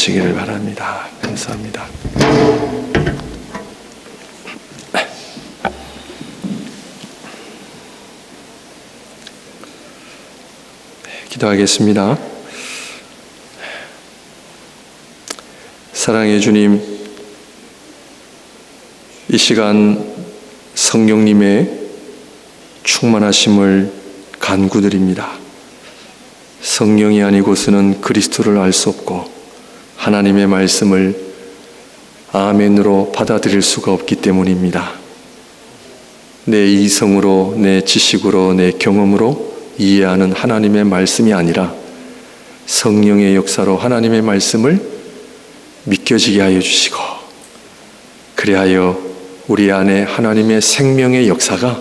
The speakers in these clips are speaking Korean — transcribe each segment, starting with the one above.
시기를 바랍니다. 감사합니다. 기도하겠습니다. 사랑의 주님, 이 시간 성령님의 충만하심을 간구드립니다. 성령이 아니고서는 그리스도를 알 수 없고 하나님의 말씀을 아멘으로 받아들일 수가 없기 때문입니다. 내 이성으로, 내 지식으로, 내 경험으로 이해하는 하나님의 말씀이 아니라 성령의 역사로 하나님의 말씀을 믿겨지게 하여 주시고, 그리하여 우리 안에 하나님의 생명의 역사가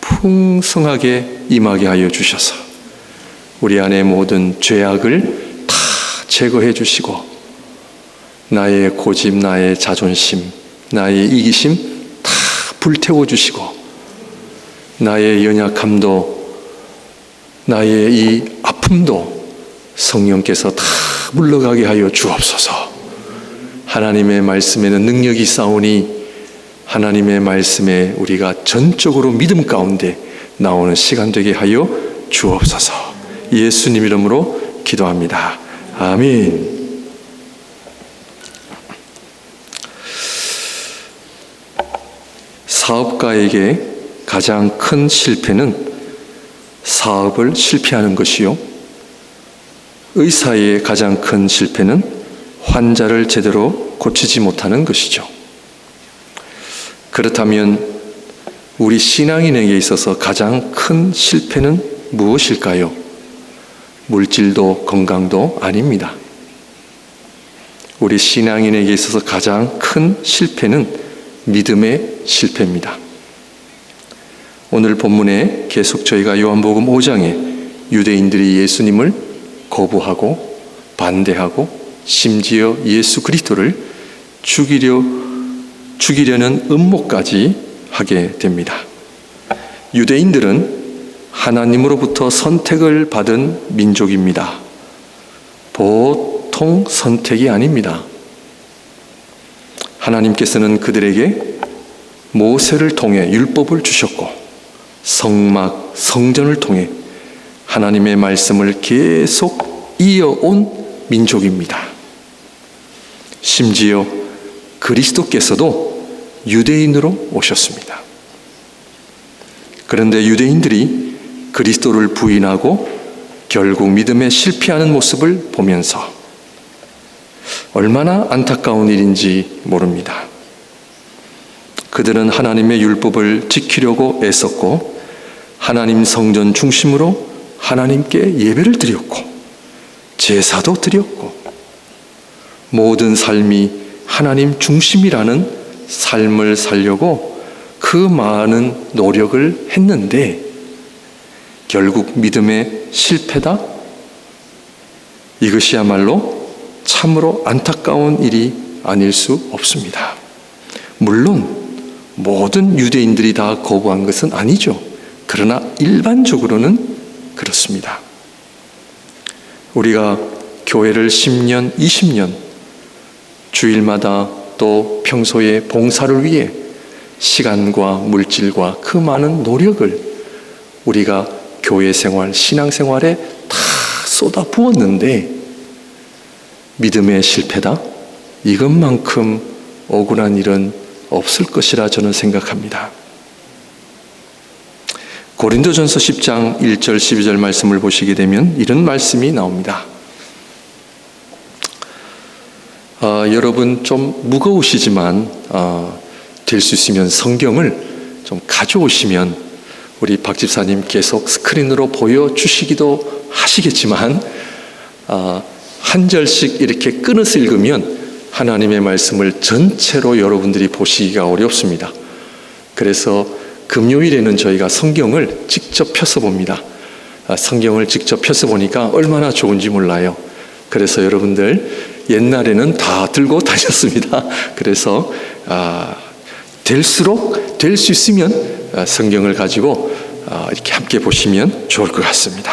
풍성하게 임하게 하여 주셔서 우리 안에 모든 죄악을 다 제거해 주시고, 나의 고집, 나의 자존심, 나의 이기심 다 불태워 주시고, 나의 연약함도, 나의 이 아픔도 성령께서 다 물러가게 하여 주옵소서. 하나님의 말씀에는 능력이 있사오니 하나님의 말씀에 우리가 전적으로 믿음 가운데 나오는 시간 되게 하여 주옵소서. 예수님 이름으로 기도합니다. 아멘. 사업가에게 가장 큰 실패는 사업을 실패하는 것이요, 의사의 가장 큰 실패는 환자를 제대로 고치지 못하는 것이죠. 그렇다면 우리 신앙인에게 있어서 가장 큰 실패는 무엇일까요? 물질도 건강도 아닙니다. 우리 신앙인에게 있어서 가장 큰 실패는 믿음의 실패입니다. 오늘 본문에 계속 저희가 요한복음 5장에 유대인들이 예수님을 거부하고 반대하고 심지어 예수 그리스도를 죽이려는 음모까지 하게 됩니다. 유대인들은 하나님으로부터 선택을 받은 민족입니다. 보통 선택이 아닙니다. 하나님께서는 그들에게 모세를 통해 율법을 주셨고 성막, 성전을 통해 하나님의 말씀을 계속 이어온 민족입니다. 심지어 그리스도께서도 유대인으로 오셨습니다. 그런데 유대인들이 그리스도를 부인하고 결국 믿음에 실패하는 모습을 보면서 얼마나 안타까운 일인지 모릅니다. 그들은 하나님의 율법을 지키려고 애썼고 하나님 성전 중심으로 하나님께 예배를 드렸고 제사도 드렸고 모든 삶이 하나님 중심이라는 삶을 살려고 그 많은 노력을 했는데 결국 믿음의 실패다? 이것이야말로 참으로 안타까운 일이 아닐 수 없습니다. 물론 모든 유대인들이 다 거부한 것은 아니죠. 그러나 일반적으로는 그렇습니다. 우리가 교회를 10년, 20년 주일마다 또 평소에 봉사를 위해 시간과 물질과 그 많은 노력을 우리가 교회 생활, 신앙 생활에 다 쏟아 부었는데 믿음의 실패다? 이것만큼 억울한 일은 없을 것이라 저는 생각합니다. 고린도전서 10장 1절 12절 말씀을 보시게 되면 이런 말씀이 나옵니다. 여러분 좀 무거우시지만 될 수 있으면 성경을 좀 가져오시면 우리 박 집사님 계속 스크린으로 보여주시기도 하시겠지만 한 절씩 이렇게 끊어서 읽으면 하나님의 말씀을 전체로 여러분들이 보시기가 어렵습니다. 그래서 금요일에는 저희가 성경을 직접 펴서 봅니다. 성경을 직접 펴서 보니까 얼마나 좋은지 몰라요. 그래서 여러분들 옛날에는 다 들고 다녔습니다. 그래서 될수록 될 수 있으면 성경을 가지고 이렇게 함께 보시면 좋을 것 같습니다.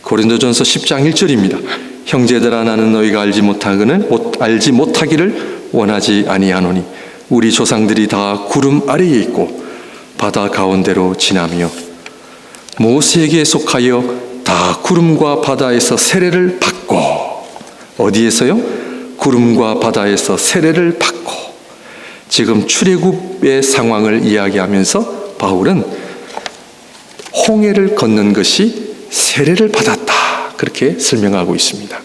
고린도전서 10장 1절입니다. 형제들아 나는 너희가 알지 못하기를 원하지 아니하노니 우리 조상들이 다 구름 아래에 있고 바다 가운데로 지나며 모세에게 속하여 다 구름과 바다에서 세례를 받고, 어디에서요? 구름과 바다에서 세례를 받고. 지금 출애굽의 상황을 이야기하면서 바울은 홍해를 걷는 것이 세례를 받았다, 그렇게 설명하고 있습니다.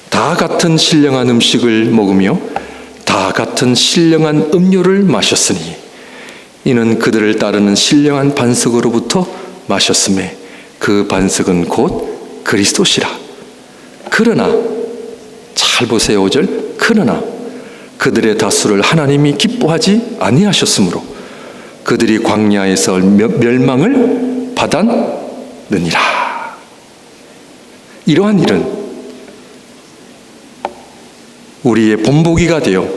다 같은 신령한 음식을 먹으며 다 같은 신령한 음료를 마셨으니 이는 그들을 따르는 신령한 반석으로부터 마셨음에 그 반석은 곧 그리스도시라. 그러나, 잘 보세요, 5절. 그러나 그들의 다수를 하나님이 기뻐하지 아니하셨으므로 그들이 광야에서 멸망을 받았느니라. 이러한 일은 우리의 본보기가 되어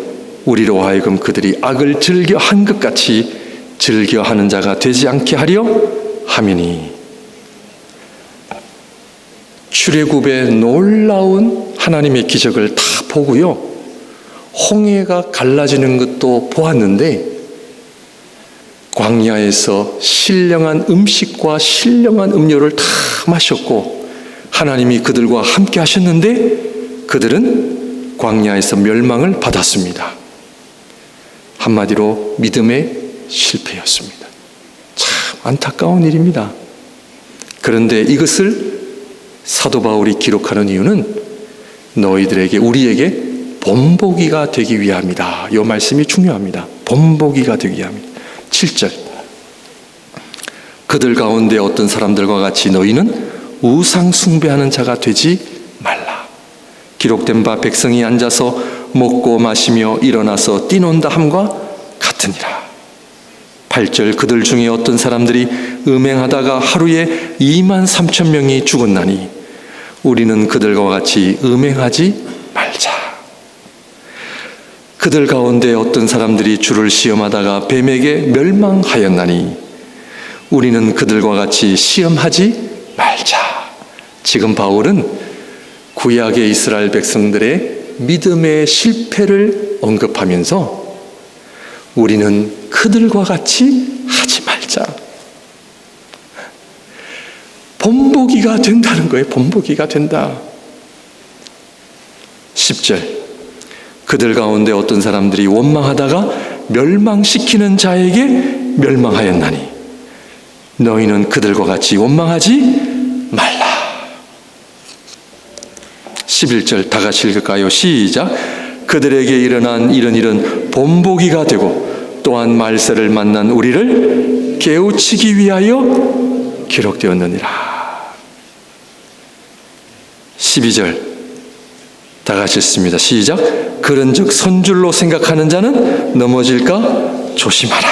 우리로 하여금 그들이 악을 즐겨한 것 같이 즐겨하는 자가 되지 않게 하려 함이니. 출애굽의 놀라운 하나님의 기적을 다 보고요, 홍해가 갈라지는 것도 보았는데 광야에서 신령한 음식과 신령한 음료를 다 마셨고 하나님이 그들과 함께 하셨는데 그들은 광야에서 멸망을 받았습니다. 한마디로 믿음의 실패였습니다. 참 안타까운 일입니다. 그런데 이것을 사도 바울이 기록하는 이유는 너희들에게, 우리에게 본보기가 되기 위함이다. 이 말씀이 중요합니다. 본보기가 되기 위함이다. 7절. 그들 가운데 어떤 사람들과 같이 너희는 우상 숭배하는 자가 되지 말라. 기록된 바 백성이 앉아서 먹고 마시며 일어나서 뛰논다 함과 같으니라. 8절. 그들 중에 어떤 사람들이 음행하다가 하루에 23,000명이 죽었나니 우리는 그들과 같이 음행하지 말자. 그들 가운데 어떤 사람들이 주를 시험하다가 뱀에게 멸망하였나니 우리는 그들과 같이 시험하지 말자. 지금 바울은 구약의 이스라엘 백성들의 믿음의 실패를 언급하면서 우리는 그들과 같이 하지 말자. 본보기가 된다는 거예요. 본보기가 된다. 10절. 그들 가운데 어떤 사람들이 원망하다가 멸망시키는 자에게 멸망하였나니 너희는 그들과 같이 원망하지 말라. 11절 다 같이 읽을까요? 시작. 그들에게 일어난 이런 일은 본보기가 되고 또한 말세를 만난 우리를 깨우치기 위하여 기록되었느니라. 12절 다 같이 읽습니다. 시작. 그런즉 선줄로 생각하는 자는 넘어질까 조심하라.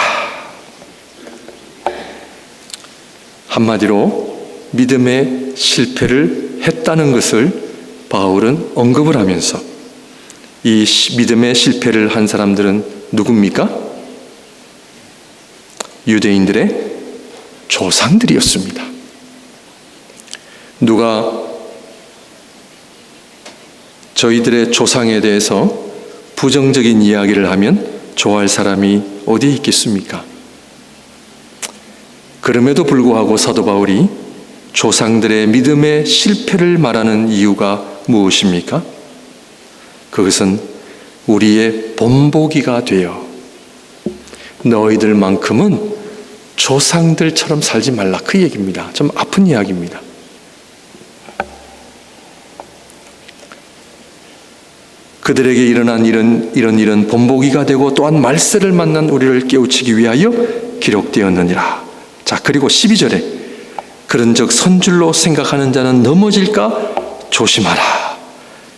한마디로 믿음의 실패를 했다는 것을 바울은 언급을 하면서 이 믿음의 실패를 한 사람들은 누굽니까? 유대인들의 조상들이었습니다. 누가 저희들의 조상에 대해서 부정적인 이야기를 하면 좋아할 사람이 어디에 있겠습니까? 그럼에도 불구하고 사도 바울이 조상들의 믿음의 실패를 말하는 이유가 무엇입니까? 그것은 우리의 본보기가 되어 너희들만큼은 조상들처럼 살지 말라, 그 얘기입니다. 좀 아픈 이야기입니다. 그들에게 일어난 이런 일은 본보기가 되고 또한 말세를 만난 우리를 깨우치기 위하여 기록되었느니라. 자, 그리고 12절에 그런즉 선줄로 생각하는 자는 넘어질까 조심하라.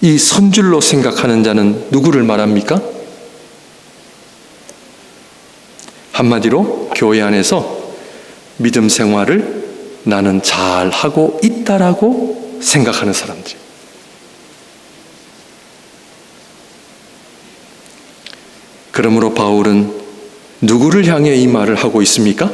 이 선줄로 생각하는 자는 누구를 말합니까? 한마디로 교회 안에서 믿음 생활을 나는 잘하고 있다라고 생각하는 사람들. 그러므로 바울은 누구를 향해 이 말을 하고 있습니까?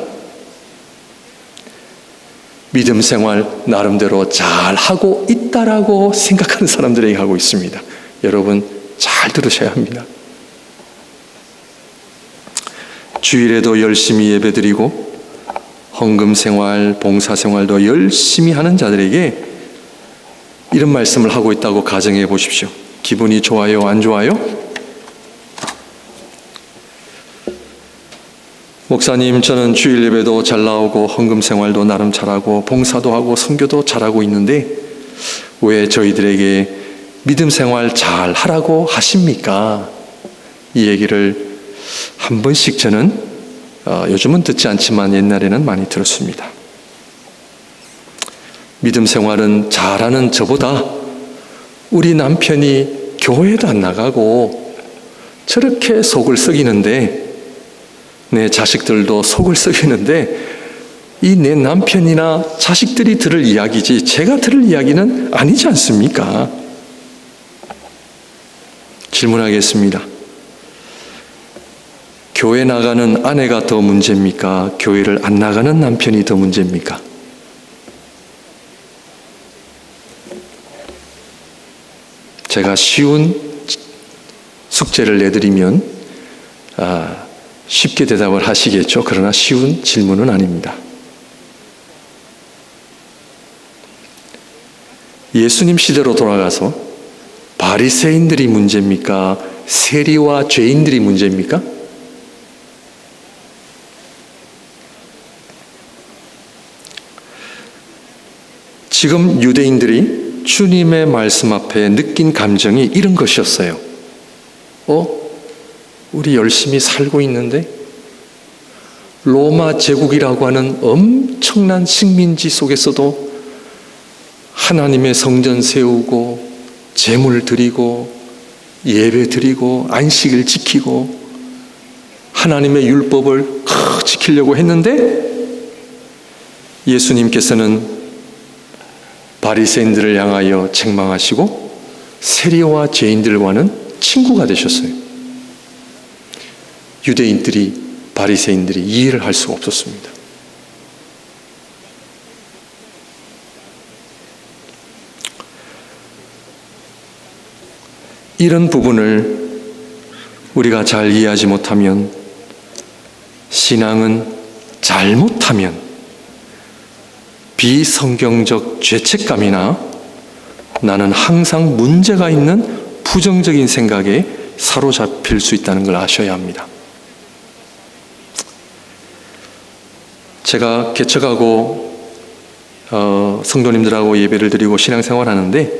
믿음 생활 나름대로 잘 하고 있다라고 생각하는 사람들에게 하고 있습니다. 여러분 잘 들으셔야 합니다. 주일에도 열심히 예배드리고 헌금 생활, 봉사 생활도 열심히 하는 자들에게 이런 말씀을 하고 있다고 가정해 보십시오. 기분이 좋아요? 안 좋아요? 목사님, 저는 주일 예배도 잘 나오고 헌금 생활도 나름 잘하고 봉사도 하고 선교도 잘하고 있는데 왜 저희들에게 믿음 생활 잘 하라고 하십니까? 이 얘기를 한 번씩 저는 요즘은 듣지 않지만 옛날에는 많이 들었습니다. 믿음 생활은 잘하는 저보다 우리 남편이 교회도 안 나가고 저렇게 속을 썩이는데, 내 자식들도 속을 썩이는데 이 내 남편이나 자식들이 들을 이야기지 제가 들을 이야기는 아니지 않습니까? 질문하겠습니다. 교회 나가는 아내가 더 문제입니까? 교회를 안 나가는 남편이 더 문제입니까? 제가 쉬운 숙제를 내드리면 쉽게 대답을 하시겠죠. 그러나 쉬운 질문은 아닙니다. 예수님 시대로 돌아가서 바리새인들이 문제입니까? 세리와 죄인들이 문제입니까? 지금 유대인들이 주님의 말씀 앞에 느낀 감정이 이런 것이었어요. 우리 열심히 살고 있는데 로마 제국이라고 하는 엄청난 식민지 속에서도 하나님의 성전 세우고 제물 드리고 예배 드리고 안식일 지키고 하나님의 율법을 지키려고 했는데 예수님께서는 바리새인들을 향하여 책망하시고 세리와 죄인들과는 친구가 되셨어요. 유대인들이, 바리새인들이 이해를 할 수가 없었습니다. 이런 부분을 우리가 잘 이해하지 못하면, 신앙은 잘못하면 비성경적 죄책감이나 나는 항상 문제가 있는 부정적인 생각에 사로잡힐 수 있다는 걸 아셔야 합니다. 제가 개척하고 성도님들하고 예배를 드리고 신앙생활 하는데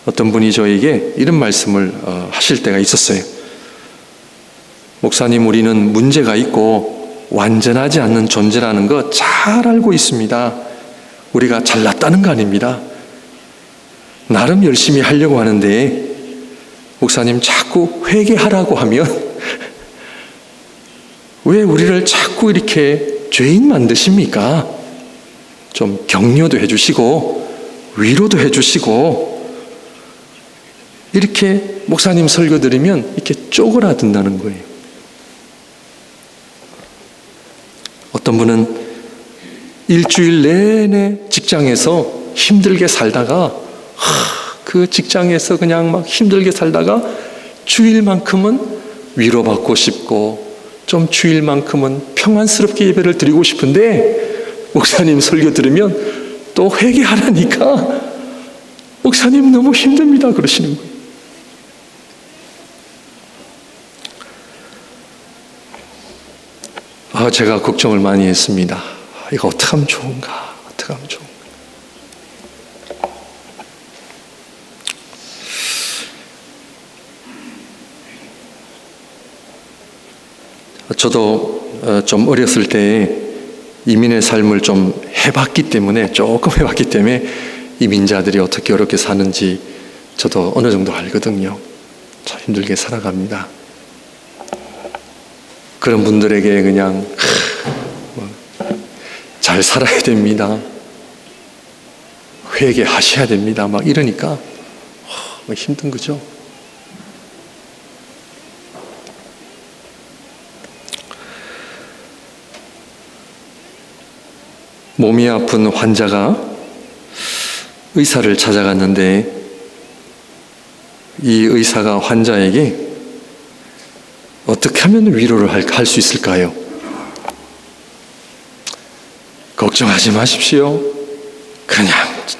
어떤 분이 저에게 이런 말씀을 하실 때가 있었어요. 목사님, 우리는 문제가 있고 완전하지 않는 존재라는 거 잘 알고 있습니다. 우리가 잘났다는 거 아닙니다. 나름 열심히 하려고 하는데 목사님 자꾸 회개하라고 하면 왜 우리를 자꾸 이렇게 죄인 만드십니까? 좀 격려도 해주시고 위로도 해주시고 이렇게 목사님 설교 들으면 이렇게 쪼그라든다는 거예요. 어떤 분은 일주일 내내 직장에서 힘들게 살다가 그 직장에서 그냥 막 힘들게 살다가 주일만큼은 위로받고 싶고 좀 주일만큼은 평안스럽게 예배를 드리고 싶은데 목사님 설교 들으면 또 회개하라니까 목사님 너무 힘듭니다 그러시는 거예요. 제가 걱정을 많이 했습니다. 이거 어떻게 하면 좋은가? 어떻게 하면 좋은가? 저도 좀 어렸을 때 이민의 삶을 좀 해봤기 때문에, 조금 해봤기 때문에 이민자들이 어떻게 어렵게 사는지 저도 어느 정도 알거든요. 참 힘들게 살아갑니다. 그런 분들에게 그냥 잘 살아야 됩니다. 회개하셔야 됩니다. 막 이러니까 힘든 거죠. 몸이 아픈 환자가 의사를 찾아갔는데 이 의사가 환자에게 어떻게 하면 위로를 할 수 있을까요? 걱정하지 마십시오. 그냥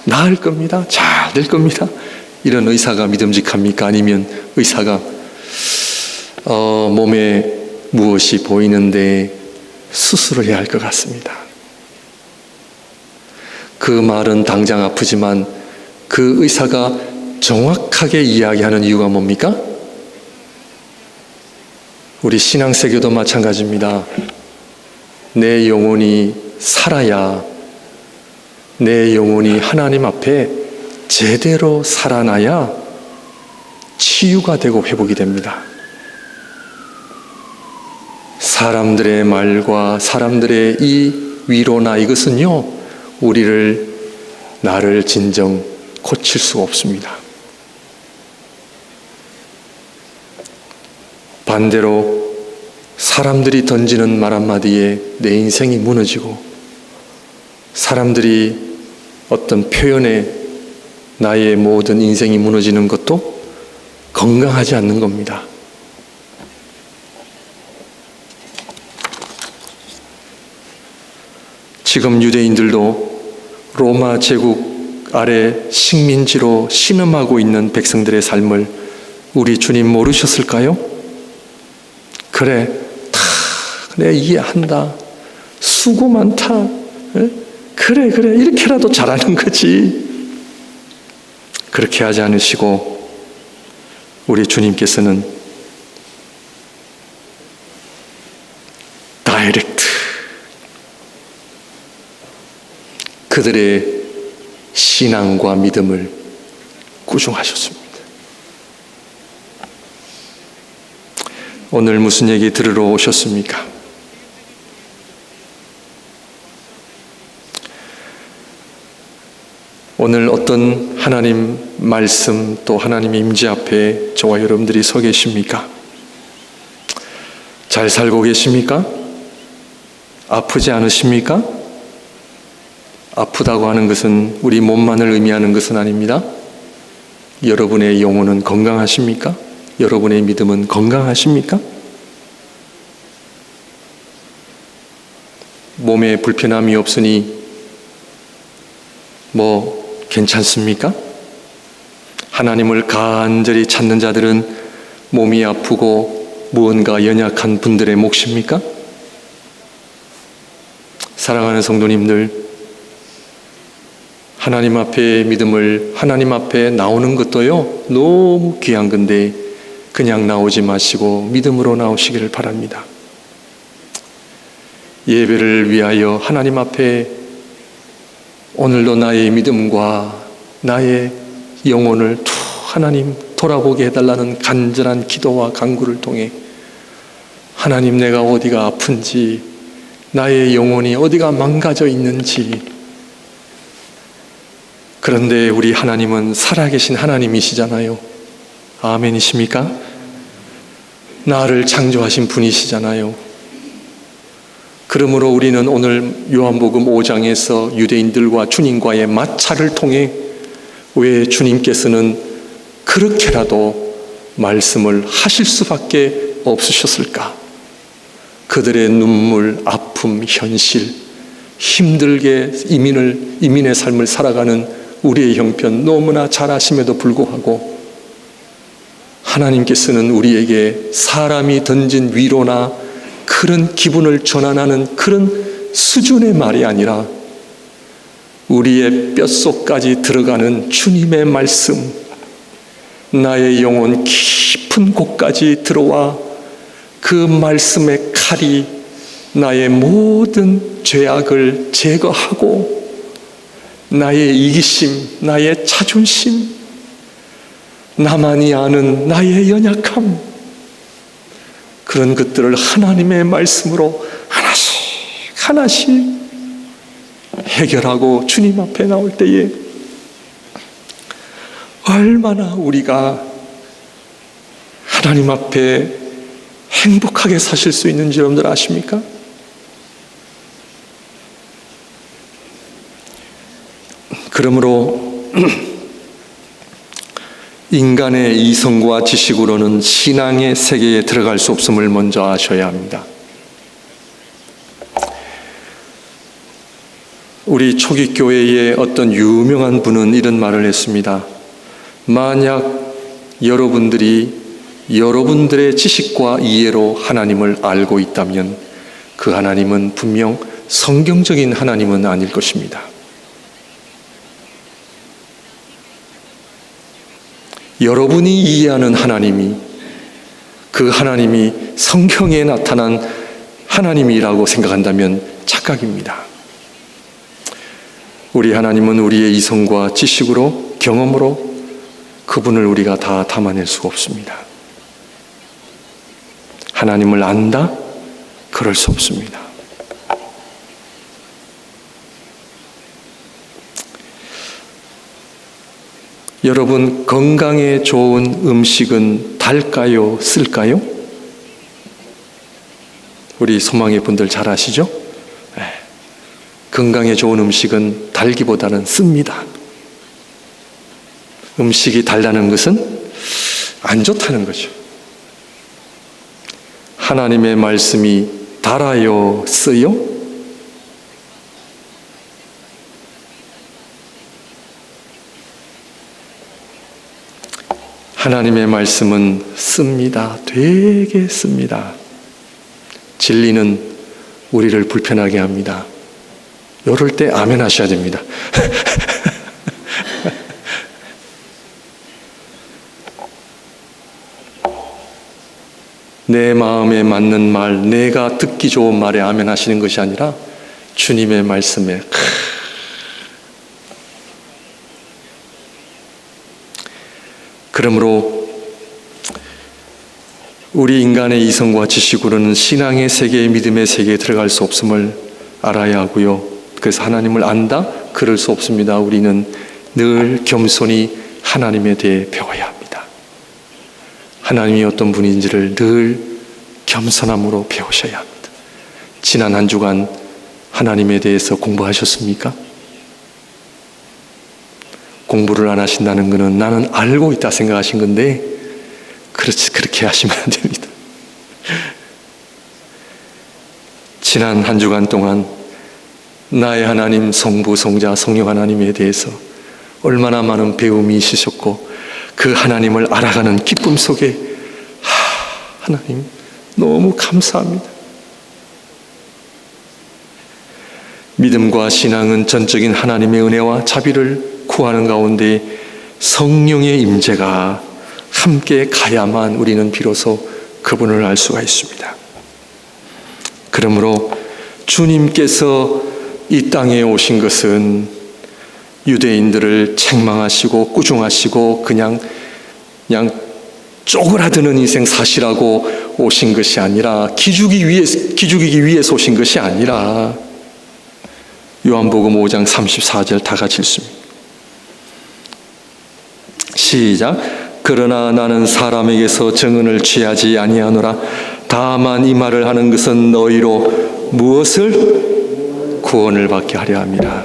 나을 겁니다. 잘 될 겁니다. 이런 의사가 믿음직합니까? 아니면 의사가 몸에 무엇이 보이는데 수술을 해야 할 것 같습니다. 그 말은 당장 아프지만 그 의사가 정확하게 이야기하는 이유가 뭡니까? 우리 신앙세계도 마찬가지입니다. 내 영혼이 살아야 내 영혼이 하나님 앞에 제대로 살아나야 치유가 되고 회복이 됩니다. 사람들의 말과 사람들의 이 위로나 이것은요, 나를 진정 고칠 수가 없습니다. 반대로 사람들이 던지는 말 한마디에 내 인생이 무너지고 사람들이 어떤 표현에 나의 모든 인생이 무너지는 것도 건강하지 않는 겁니다. 지금 유대인들도 로마 제국 아래 식민지로 신음하고 있는 백성들의 삶을 우리 주님 모르셨을까요? 그래, 다 내 이해한다. 수고 많다. 그래 이렇게라도 잘하는 거지. 그렇게 하지 않으시고 우리 주님께서는 다이렉트 그들의 신앙과 믿음을 꾸중하셨습니다. 오늘 무슨 얘기 들으러 오셨습니까? 오늘 어떤 하나님 말씀 또 하나님의 임재 앞에 저와 여러분들이 서 계십니까? 잘 살고 계십니까? 아프지 않으십니까? 아프다고 하는 것은 우리 몸만을 의미하는 것은 아닙니다. 여러분의 영혼은 건강하십니까? 여러분의 믿음은 건강하십니까? 몸에 불편함이 없으니 괜찮습니까? 하나님을 간절히 찾는 자들은 몸이 아프고 무언가 연약한 분들의 몫입니까? 사랑하는 성도님들, 하나님 앞에 믿음을 하나님 앞에 나오는 것도요 너무 귀한 건데 그냥 나오지 마시고 믿음으로 나오시기를 바랍니다. 예배를 위하여 하나님 앞에 오늘도 나의 믿음과 나의 영혼을 하나님 돌아보게 해달라는 간절한 기도와 간구를 통해 하나님, 내가 어디가 아픈지, 나의 영혼이 어디가 망가져 있는지, 그런데 우리 하나님은 살아계신 하나님이시잖아요. 아멘이십니까? 나를 창조하신 분이시잖아요. 그러므로 우리는 오늘 요한복음 5장에서 유대인들과 주님과의 마찰을 통해 왜 주님께서는 그렇게라도 말씀을 하실 수밖에 없으셨을까? 그들의 눈물, 아픔, 현실, 힘들게 이민의 삶을 살아가는 우리의 형편 너무나 잘 아심에도 불구하고 하나님께서는 우리에게 사람이 던진 위로나 그런 기분을 전환하는 그런 수준의 말이 아니라 우리의 뼛속까지 들어가는 주님의 말씀, 나의 영혼 깊은 곳까지 들어와 그 말씀의 칼이 나의 모든 죄악을 제거하고 나의 이기심, 나의 자존심, 나만이 아는 나의 연약함, 그런 것들을 하나님의 말씀으로 하나씩 해결하고 주님 앞에 나올 때에 얼마나 우리가 하나님 앞에 행복하게 사실 수 있는지 여러분들 아십니까? 그러므로 인간의 이성과 지식으로는 신앙의 세계에 들어갈 수 없음을 먼저 아셔야 합니다. 우리 초기 교회의 어떤 유명한 분은 이런 말을 했습니다. 만약 여러분들이 여러분들의 지식과 이해로 하나님을 알고 있다면 그 하나님은 분명 성경적인 하나님은 아닐 것입니다. 여러분이 이해하는 하나님이 그 하나님이 성경에 나타난 하나님이라고 생각한다면 착각입니다. 우리 하나님은 우리의 이성과 지식으로 경험으로 그분을 우리가 다 담아낼 수가 없습니다. 하나님을 안다? 그럴 수 없습니다. 여러분, 건강에 좋은 음식은 달까요? 쓸까요? 우리 소망의 분들 잘 아시죠? 네. 건강에 좋은 음식은 달기보다는 씁니다. 음식이 달다는 것은 안 좋다는 거죠. 하나님의 말씀이 달아요? 써요? 하나님의 말씀은 씁니다. 되게 씁니다. 진리는 우리를 불편하게 합니다. 이럴 때 아멘 하셔야 됩니다. 내 마음에 맞는 말, 내가 듣기 좋은 말에 아멘 하시는 것이 아니라 주님의 말씀에 그러므로 우리 인간의 이성과 지식으로는 신앙의 세계, 믿음의 세계에 들어갈 수 없음을 알아야 하고요. 그래서 하나님을 안다? 그럴 수 없습니다. 우리는 늘 겸손히 하나님에 대해 배워야 합니다. 하나님이 어떤 분인지를 늘 겸손함으로 배우셔야 합니다. 지난 한 주간 하나님에 대해서 공부하셨습니까? 공부를 안 하신다는 것은 나는 알고 있다 생각하신 건데 그렇게 하시면 안 됩니다. 지난 한 주간 동안 나의 하나님, 성부, 성자, 성령 하나님에 대해서 얼마나 많은 배움이 있으셨고 그 하나님을 알아가는 기쁨 속에 하나님 너무 감사합니다. 믿음과 신앙은 전적인 하나님의 은혜와 자비를 구하는 가운데 성령의 임재가 함께 가야만 우리는 비로소 그분을 알 수가 있습니다. 그러므로 주님께서 이 땅에 오신 것은 유대인들을 책망하시고 꾸중하시고 그냥 쪼그라드는 인생 사시라고 오신 것이 아니라 기죽이기 위해서 오신 것이 아니라 요한복음 5장 34절 다 같이 읽습니다. 시작. 그러나 나는 사람에게서 증언을 취하지 아니하노라. 다만 이 말을 하는 것은 너희로 무엇을 구원을 받게 하려 함이라.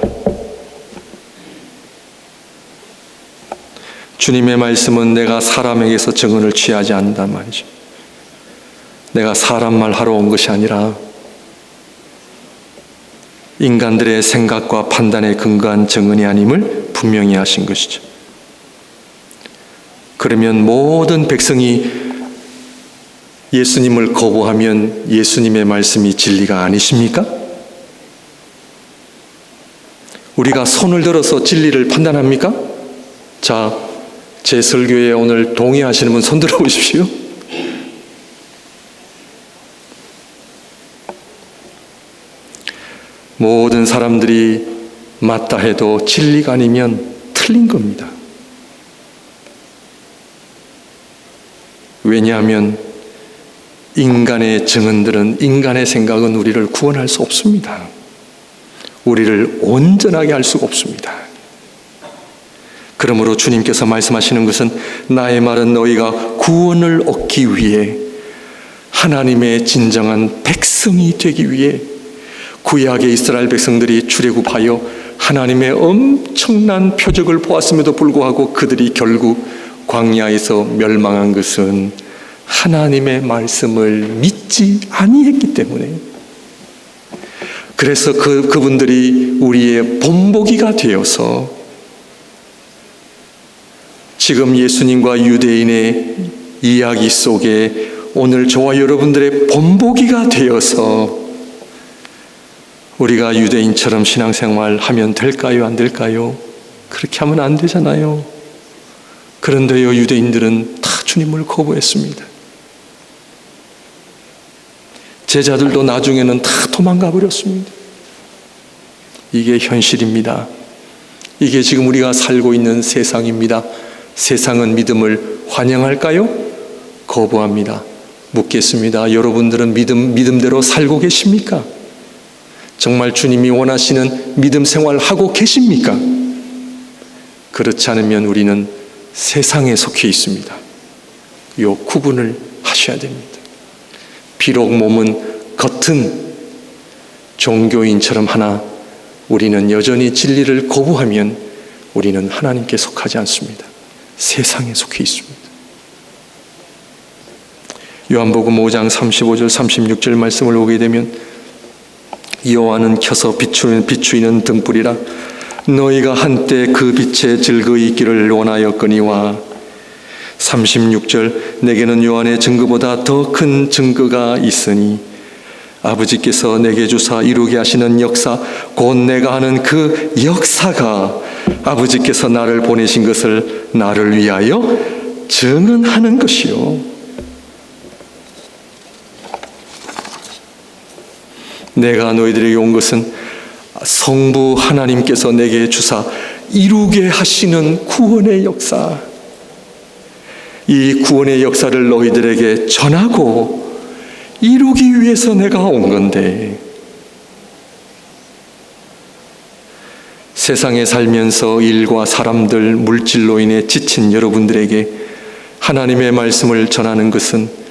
주님의 말씀은 내가 사람에게서 증언을 취하지 않는단 말이죠. 내가 사람 말 하러 온 것이 아니라 인간들의 생각과 판단에 근거한 증언이 아님을 분명히 하신 것이죠. 그러면 모든 백성이 예수님을 거부하면 예수님의 말씀이 진리가 아니십니까? 우리가 손을 들어서 진리를 판단합니까? 자, 제 설교에 오늘 동의하시는 분 손 들어 보십시오. 모든 사람들이 맞다 해도 진리가 아니면 틀린 겁니다. 왜냐하면 인간의 증언들은, 인간의 생각은 우리를 구원할 수 없습니다. 우리를 온전하게 할 수가 없습니다. 그러므로 주님께서 말씀하시는 것은 나의 말은 너희가 구원을 얻기 위해 하나님의 진정한 백성이 되기 위해 구약의 이스라엘 백성들이 출애굽하여 하나님의 엄청난 표적을 보았음에도 불구하고 그들이 결국 광야에서 멸망한 것은 하나님의 말씀을 믿지 아니했기 때문에, 그래서 그분들이 우리의 본보기가 되어서 지금 예수님과 유대인의 이야기 속에 오늘 저와 여러분들의 본보기가 되어서 우리가 유대인처럼 신앙생활 하면 될까요? 안 될까요? 그렇게 하면 안 되잖아요. 그런데요, 유대인들은 다 주님을 거부했습니다. 제자들도 나중에는 다 도망가 버렸습니다. 이게 현실입니다. 이게 지금 우리가 살고 있는 세상입니다. 세상은 믿음을 환영할까요? 거부합니다. 묻겠습니다. 여러분들은 믿음대로 살고 계십니까? 정말 주님이 원하시는 믿음 생활 하고 계십니까? 그렇지 않으면 우리는 세상에 속해 있습니다. 이 구분을 하셔야 됩니다. 비록 몸은 겉은 종교인처럼 하나 우리는 여전히 진리를 거부하면 우리는 하나님께 속하지 않습니다. 세상에 속해 있습니다. 요한복음 5장 35절 36절 말씀을 보게 되면 여호와는 켜서 비추이는 등불이라 너희가 한때 그 빛에 즐거이 있기를 원하였거니와 36절 내게는 요한의 증거보다 더 큰 증거가 있으니 아버지께서 내게 주사 이루게 하시는 역사 곧 내가 하는 그 역사가 아버지께서 나를 보내신 것을 나를 위하여 증언하는 것이요 내가 너희들에게 온 것은 성부 하나님께서 내게 주사 이루게 하시는 구원의 역사, 이 구원의 역사를 너희들에게 전하고 이루기 위해서 내가 온 건데, 세상에 살면서 일과 사람들, 물질로 인해 지친 여러분들에게 하나님의 말씀을 전하는 것은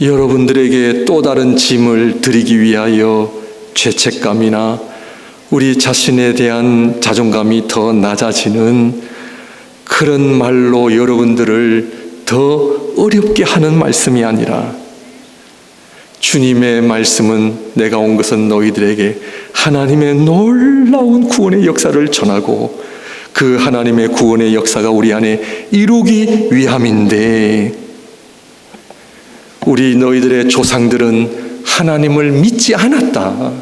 여러분들에게 또 다른 짐을 드리기 위하여 죄책감이나 우리 자신에 대한 자존감이 더 낮아지는 그런 말로 여러분들을 더 어렵게 하는 말씀이 아니라, 주님의 말씀은 내가 온 것은 너희들에게 하나님의 놀라운 구원의 역사를 전하고 그 하나님의 구원의 역사가 우리 안에 이루기 위함인데, 우리 너희들의 조상들은 하나님을 믿지 않았다.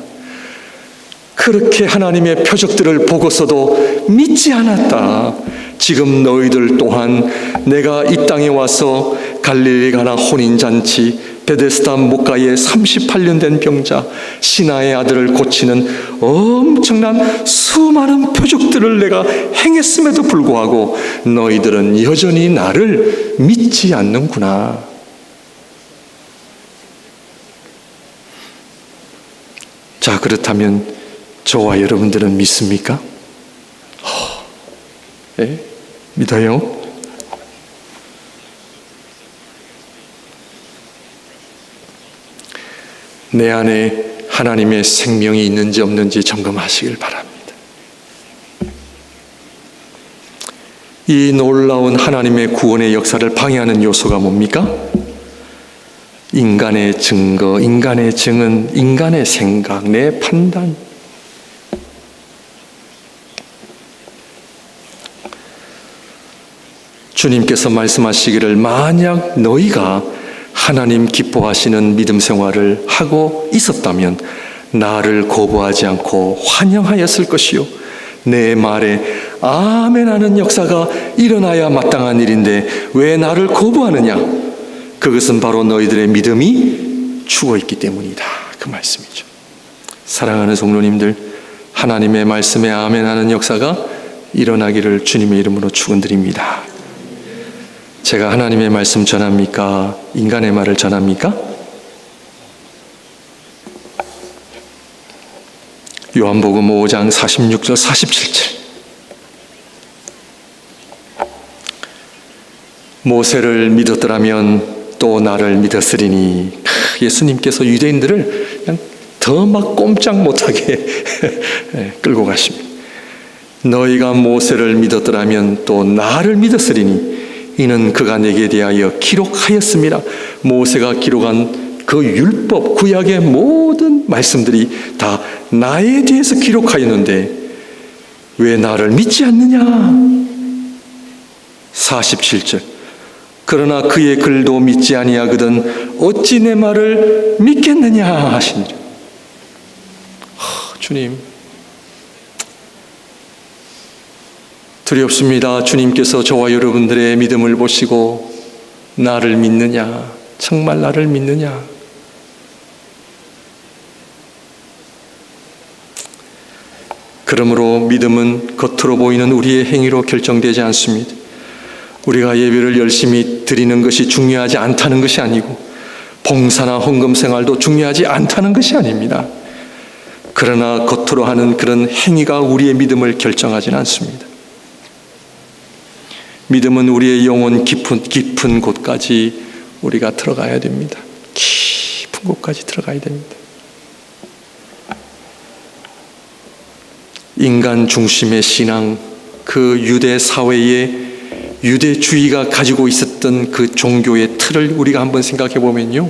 그렇게 하나님의 표적들을 보고서도 믿지 않았다. 지금 너희들 또한 내가 이 땅에 와서 갈릴리 가나 혼인잔치, 베데스다 목가에 38년 된 병자, 신하의 아들을 고치는 엄청난 수많은 표적들을 내가 행했음에도 불구하고 너희들은 여전히 나를 믿지 않는구나. 자, 그렇다면 저와 여러분들은 믿습니까? 네? 믿어요? 내 안에 하나님의 생명이 있는지 없는지 점검하시길 바랍니다. 이 놀라운 하나님의 구원의 역사를 방해하는 요소가 뭡니까? 인간의 증거, 인간의 증언, 인간의 생각, 내 판단. 주님께서 말씀하시기를 만약 너희가 하나님 기뻐하시는 믿음 생활을 하고 있었다면 나를 거부하지 않고 환영하였을 것이요 내 말에 아멘하는 역사가 일어나야 마땅한 일인데 왜 나를 거부하느냐? 그것은 바로 너희들의 믿음이 죽어있기 때문이다. 그 말씀이죠. 사랑하는 성도님들, 하나님의 말씀에 아멘하는 역사가 일어나기를 주님의 이름으로 축원드립니다. 제가 하나님의 말씀 전합니까? 인간의 말을 전합니까? 요한복음 5장 46절 47절 모세를 믿었더라면 또 나를 믿었으리니. 예수님께서 유대인들을 그냥 더 막 꼼짝 못하게 끌고 가십니다. 너희가 모세를 믿었더라면 또 나를 믿었으리니 이는 그가 내게 대하여 기록하였습니다. 모세가 기록한 그 율법, 구약의 모든 말씀들이 다 나에 대해서 기록하였는데 왜 나를 믿지 않느냐? 47절. 그러나 그의 글도 믿지 아니하거든 어찌 내 말을 믿겠느냐 하시니라. 주님, 두렵습니다. 주님께서 저와 여러분들의 믿음을 보시고 나를 믿느냐, 정말 나를 믿느냐. 그러므로 믿음은 겉으로 보이는 우리의 행위로 결정되지 않습니다. 우리가 예배를 열심히 드리는 것이 중요하지 않다는 것이 아니고 봉사나 헌금 생활도 중요하지 않다는 것이 아닙니다. 그러나 겉으로 하는 그런 행위가 우리의 믿음을 결정하지는 않습니다. 믿음은 우리의 영혼 깊은 곳까지 우리가 들어가야 됩니다. 깊은 곳까지 들어가야 됩니다. 인간 중심의 신앙, 그 유대 사회의 유대주의가 가지고 있었던 그 종교의 틀을 우리가 한번 생각해 보면요,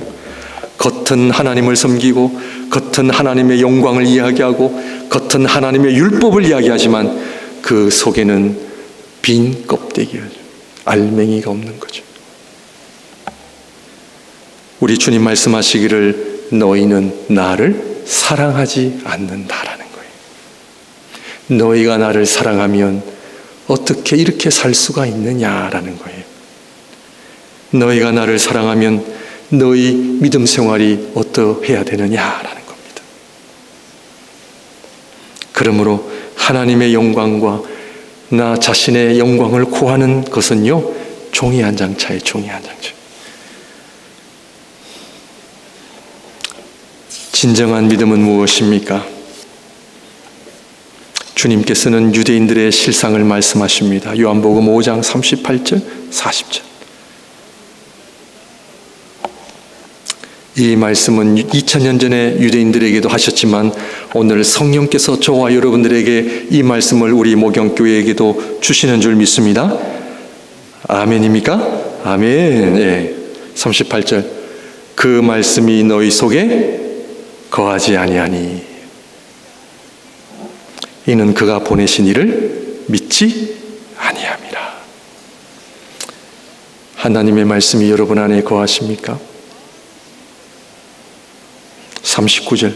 겉은 하나님을 섬기고 겉은 하나님의 영광을 이야기하고 겉은 하나님의 율법을 이야기하지만 그 속에는 빈 껍데기를, 알맹이가 없는 거죠. 우리 주님 말씀하시기를 너희는 나를 사랑하지 않는다라는 거예요. 너희가 나를 사랑하면 어떻게 이렇게 살 수가 있느냐라는 거예요. 너희가 나를 사랑하면 너희 믿음 생활이 어떠해야 되느냐라는 겁니다. 그러므로 하나님의 영광과 나 자신의 영광을 구하는 것은요, 종이 한 장 차에 종이 한 장 차. 진정한 믿음은 무엇입니까? 주님께서는 유대인들의 실상을 말씀하십니다. 요한복음 5장 38절, 40절. 이 말씀은 2000년 전에 유대인들에게도 하셨지만 오늘 성령께서 저와 여러분들에게 이 말씀을 우리 목영교회에게도 주시는 줄 믿습니다. 아멘입니까? 아멘. 예. 38절. 그 말씀이 너희 속에 거하지 아니하니 이는 그가 보내신 이를 믿지 아니함이라. 하나님의 말씀이 여러분 안에 거하십니까? 39절.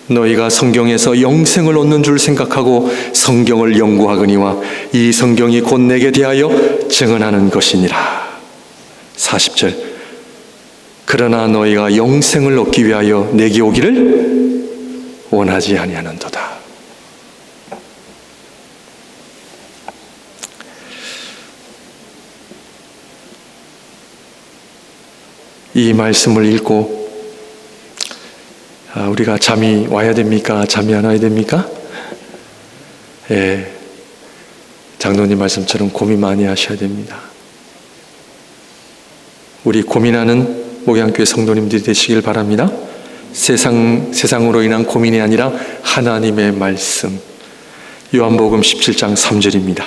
너희가 성경에서 영생을 얻는 줄 생각하고 성경을 연구하거니와 이 성경이 곧 내게 대하여 증언하는 것이니라. 40절. 그러나 너희가 영생을 얻기 위하여 내게 오기를 원하지 아니하는도다. 이 말씀을 읽고 우리가 잠이 와야 됩니까? 잠이 안 와야 됩니까? 예, 장로님 말씀처럼 고민 많이 하셔야 됩니다. 우리 고민하는 목양교회 성도님들이 되시길 바랍니다. 세상으로 인한 고민이 아니라 하나님의 말씀. 요한복음 17장 3절입니다.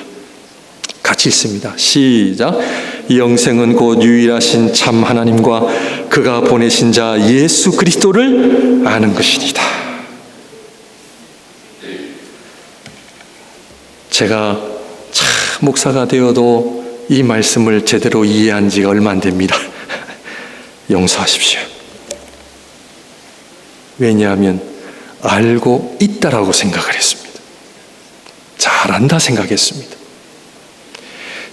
같이 읽습니다. 시작. 영생은 곧 유일하신 참 하나님과 그가 보내신 자 예수 그리스도를 아는 것이니이다. 제가 참 목사가 되어도 이 말씀을 제대로 이해한 지가 얼마 안 됩니다. 용서하십시오. 왜냐하면 알고 있다라고 생각을 했습니다. 잘한다 생각했습니다.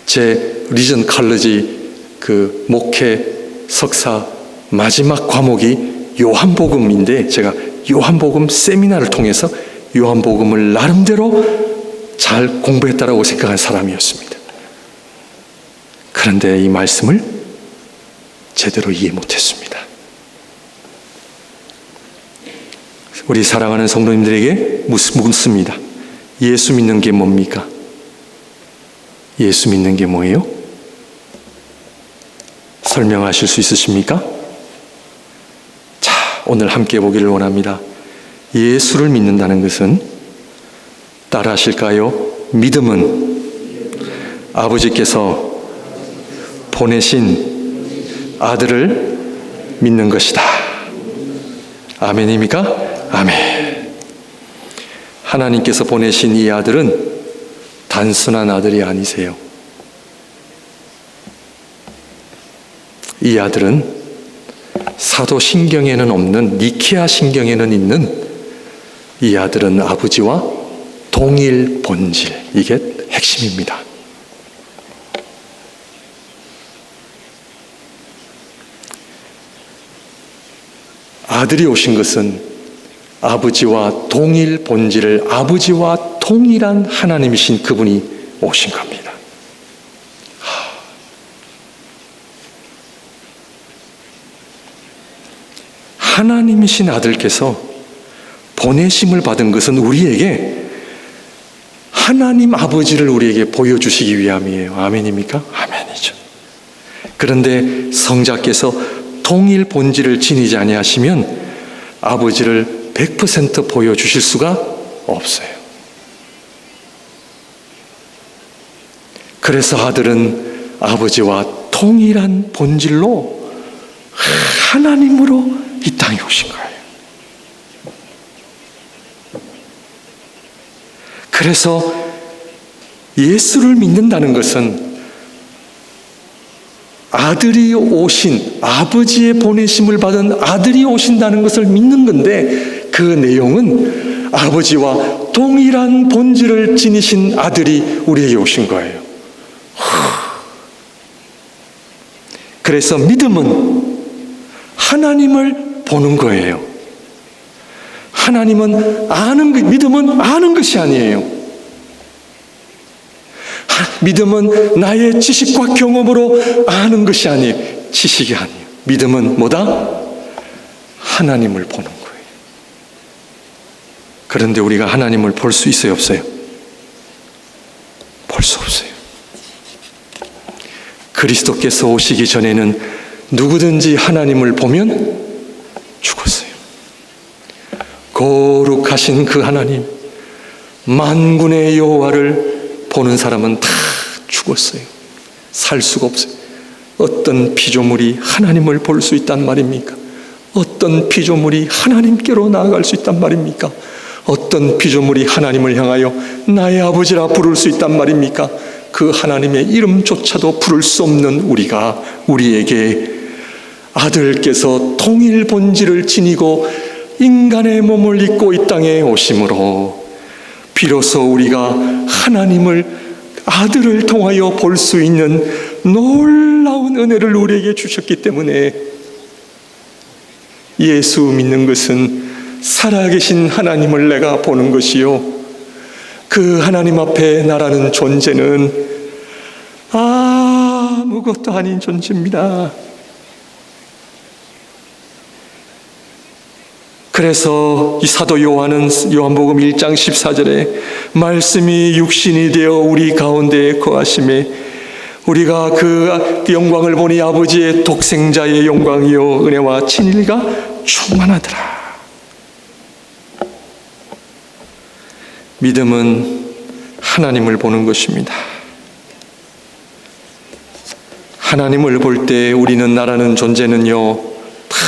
제 리전 칼리지 그 목회 석사 마지막 과목이 요한복음인데 제가 요한복음 세미나를 통해서 요한복음을 나름대로 잘 공부했다라고 생각한 사람이었습니다. 그런데 이 말씀을 제대로 이해 못했습니다. 우리 사랑하는 성도님들에게 묻습니다. 예수 믿는 게 뭡니까? 예수 믿는 게 뭐예요? 설명하실 수 있으십니까? 자, 오늘 함께 보기를 원합니다. 예수를 믿는다는 것은 따라 하실까요? 믿음은 아버지께서 보내신 아들을 믿는 것이다. 아멘입니까? 아멘. 하나님께서 보내신 이 아들은 단순한 아들이 아니세요. 이 아들은 사도신경에는 없는 니케아 신경에는 있는 이 아들은 아버지와 동일 본질, 이게 핵심입니다. 아들이 오신 것은 아버지와 동일 본질을, 아버지와 동일한 하나님이신 그분이 오신 겁니다. 하나님이신 아들께서 보내심을 받은 것은 우리에게 하나님 아버지를 우리에게 보여주시기 위함이에요. 아멘입니까? 아멘이죠. 그런데 성자께서 동일 본질을 지니지 아니하시면 아버지를 100% 보여주실 수가 없어요. 그래서 아들은 아버지와 동일한 본질로 하나님으로 이 땅에 오신 거예요. 그래서 예수를 믿는다는 것은 아들이 오신, 아버지의 보내심을 받은 아들이 오신다는 것을 믿는 건데, 그 내용은 아버지와 동일한 본질을 지니신 아들이 우리에게 오신 거예요. 그래서 믿음은 하나님을 보는 거예요. 하나님은 믿음은 아는 것이 아니에요. 믿음은 나의 지식과 경험으로 아는 것이 아니에요. 지식이 아니에요. 믿음은 뭐다? 하나님을 보는 거예요. 그런데 우리가 하나님을 볼 수 있어요, 없어요? 볼 수 없어요. 그리스도께서 오시기 전에는 누구든지 하나님을 보면 죽었어요. 거룩하신 그 하나님, 만군의 여호와를 보는 사람은 다 죽었어요. 살 수가 없어요. 어떤 피조물이 하나님을 볼 수 있단 말입니까? 어떤 피조물이 하나님께로 나아갈 수 있단 말입니까? 어떤 피조물이 하나님을 향하여 나의 아버지라 부를 수 있단 말입니까? 그 하나님의 이름조차도 부를 수 없는 우리에게 아들께서 통일 본질을 지니고 인간의 몸을 입고 이 땅에 오심으로 비로소 우리가 하나님을, 아들을 통하여 볼 수 있는 놀라운 은혜를 우리에게 주셨기 때문에, 예수 믿는 것은 살아계신 하나님을 내가 보는 것이요, 그 하나님 앞에 나라는 존재는 아무것도 아닌 존재입니다. 그래서 이 사도 요한은 요한복음 1장 14절에 말씀이 육신이 되어 우리 가운데에 거하심에 우리가 그 영광을 보니 아버지의 독생자의 영광이요 은혜와 진리가 충만하더라. 믿음은 하나님을 보는 것입니다. 하나님을 볼 때 우리는, 나라는 존재는요, 다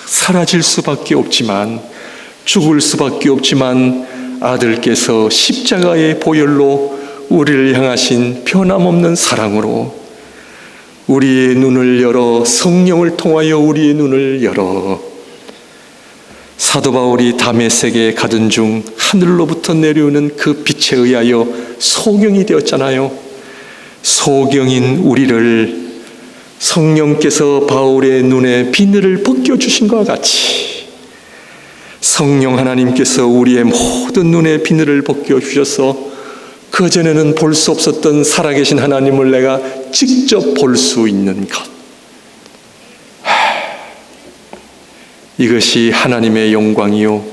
사라질 수밖에 없지만, 죽을 수밖에 없지만, 아들께서 십자가의 보혈로 우리를 향하신 변함없는 사랑으로 우리의 눈을 열어, 성령을 통하여 우리의 눈을 열어 사도 바울이 다메섹에 가던 중 하늘로부터 내려오는 그 빛에 의하여 소경이 되었잖아요. 소경인 우리를 성령께서 바울의 눈에 비늘을 벗겨주신 것과 같이 성령 하나님께서 우리의 모든 눈에 비늘을 벗겨주셔서 그전에는 볼 수 없었던 살아계신 하나님을 내가 직접 볼 수 있는 것, 이것이 하나님의 영광이요,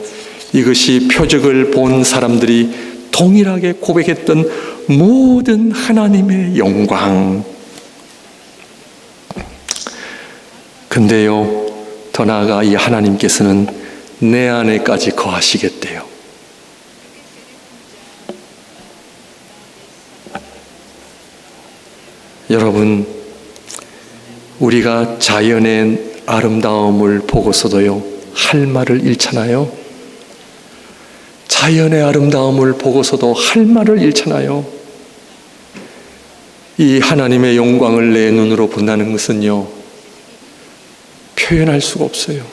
이것이 표적을 본 사람들이 동일하게 고백했던 모든 하나님의 영광. 근데요, 더 나아가 이 하나님께서는 내 안에까지 거하시겠대요. 여러분, 우리가 자연의 아름다움을 보고서도요, 할 말을 잃잖아요. 자연의 아름다움을 보고서도 할 말을 잃잖아요. 이 하나님의 영광을 내 눈으로 본다는 것은요, 표현할 수가 없어요.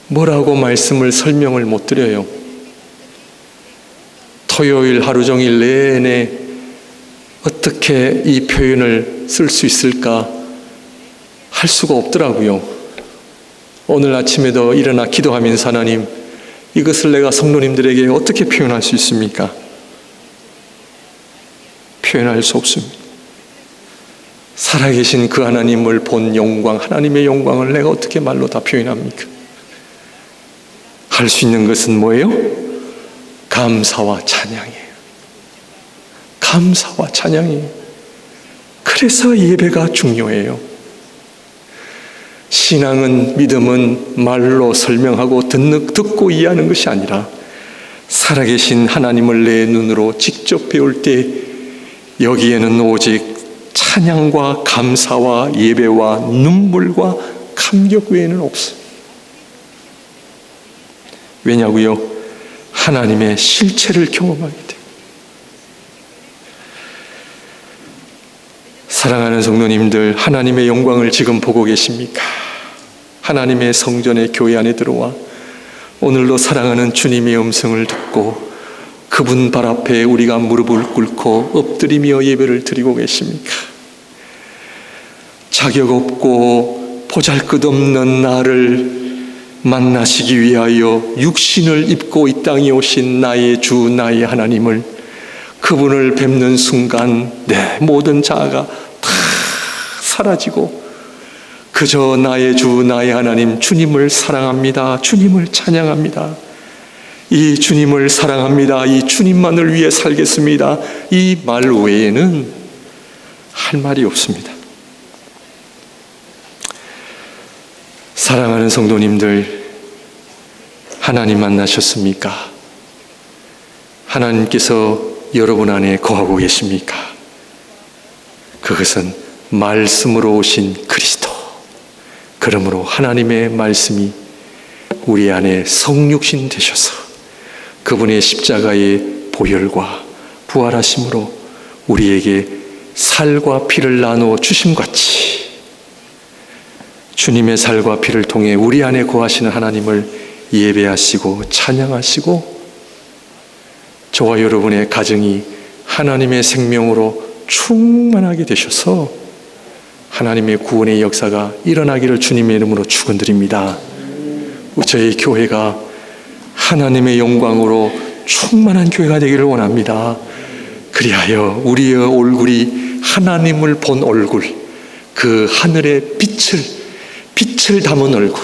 뭐라고 말씀을 설명을 못 드려요. 토요일 하루 종일 내내 어떻게 이 표현을 쓸 수 있을까 할 수가 없더라고요. 오늘 아침에도 일어나 기도하면서 하나님, 이것을 내가 성도님들에게 어떻게 표현할 수 있습니까? 표현할 수 없습니다. 살아계신 그 하나님을 본 영광, 하나님의 영광을 내가 어떻게 말로 다 표현합니까? 할 수 있는 것은 뭐예요? 감사와 찬양이에요. 감사와 찬양이에요. 그래서 예배가 중요해요. 신앙은, 믿음은 말로 설명하고 듣고 이해하는 것이 아니라 살아계신 하나님을 내 눈으로 직접 배울 때 여기에는 오직 찬양과 감사와 예배와 눈물과 감격 외에는 없어요. 왜냐고요? 하나님의 실체를 경험하게 돼요. 사랑하는 성도님들, 하나님의 영광을 지금 보고 계십니까? 하나님의 성전의 교회 안에 들어와 오늘도 사랑하는 주님의 음성을 듣고 그분 발 앞에 우리가 무릎을 꿇고 엎드리며 예배를 드리고 계십니까? 자격 없고 보잘것없는 나를 만나시기 위하여 육신을 입고 이 땅에 오신 나의 주, 나의 하나님을, 그분을 뵙는 순간 내 모든 자아가 다 사라지고 그저 나의 주, 나의 하나님, 주님을 사랑합니다. 주님을 찬양합니다. 이 주님을 사랑합니다. 이 주님만을 위해 살겠습니다. 이 말 외에는 할 말이 없습니다. 사랑하는 성도님들, 하나님 만나셨습니까? 하나님께서 여러분 안에 거하고 계십니까? 그것은 말씀으로 오신 그리스도. 그러므로 하나님의 말씀이 우리 안에 성육신 되셔서 그분의 십자가의 보혈과 부활하심으로 우리에게 살과 피를 나누어 주심같이 주님의 살과 피를 통해 우리 안에 거하시는 하나님을 예배하시고 찬양하시고 저와 여러분의 가정이 하나님의 생명으로 충만하게 되셔서 하나님의 구원의 역사가 일어나기를 주님의 이름으로 축원드립니다. 저희 교회가 하나님의 영광으로 충만한 교회가 되기를 원합니다. 그리하여 우리의 얼굴이 하나님을 본 얼굴, 그 하늘의 빛을 담은 얼굴,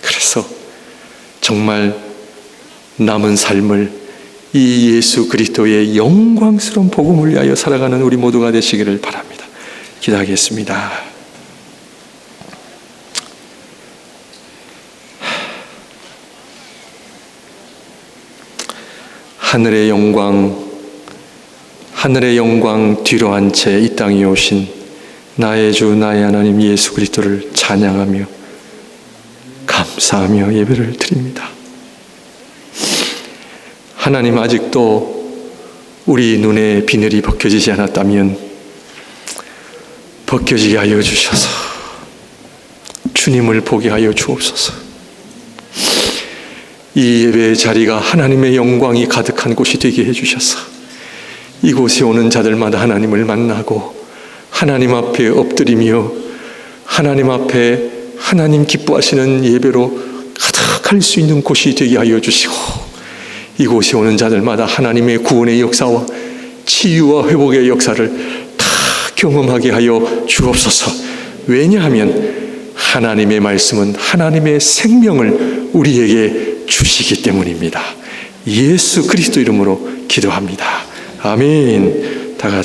그래서 정말 남은 삶을 이 예수 그리스도의 영광스러운 복음을 위하여 살아가는 우리 모두가 되시기를 바랍니다. 기도하겠습니다. 하늘의 영광 뒤로 한 채 이 땅에 오신 나의 주 나의 하나님 예수 그리스도를 찬양하며 감사하며 예배를 드립니다. 하나님, 아직도 우리 눈에 비늘이 벗겨지지 않았다면 벗겨지게 하여 주셔서 주님을 보게 하여 주옵소서. 이 예배의 자리가 하나님의 영광이 가득한 곳이 되게 해주셔서 이곳에 오는 자들마다 하나님을 만나고 하나님 앞에 엎드리며 하나님 앞에 하나님 기뻐하시는 예배로 가득할 수 있는 곳이 되게 하여 주시고 이곳에 오는 자들마다 하나님의 구원의 역사와 치유와 회복의 역사를 다 경험하게 하여 주옵소서. 왜냐하면 하나님의 말씀은 하나님의 생명을 우리에게 주시기 때문입니다. 예수 그리스도 이름으로 기도합니다. 아멘.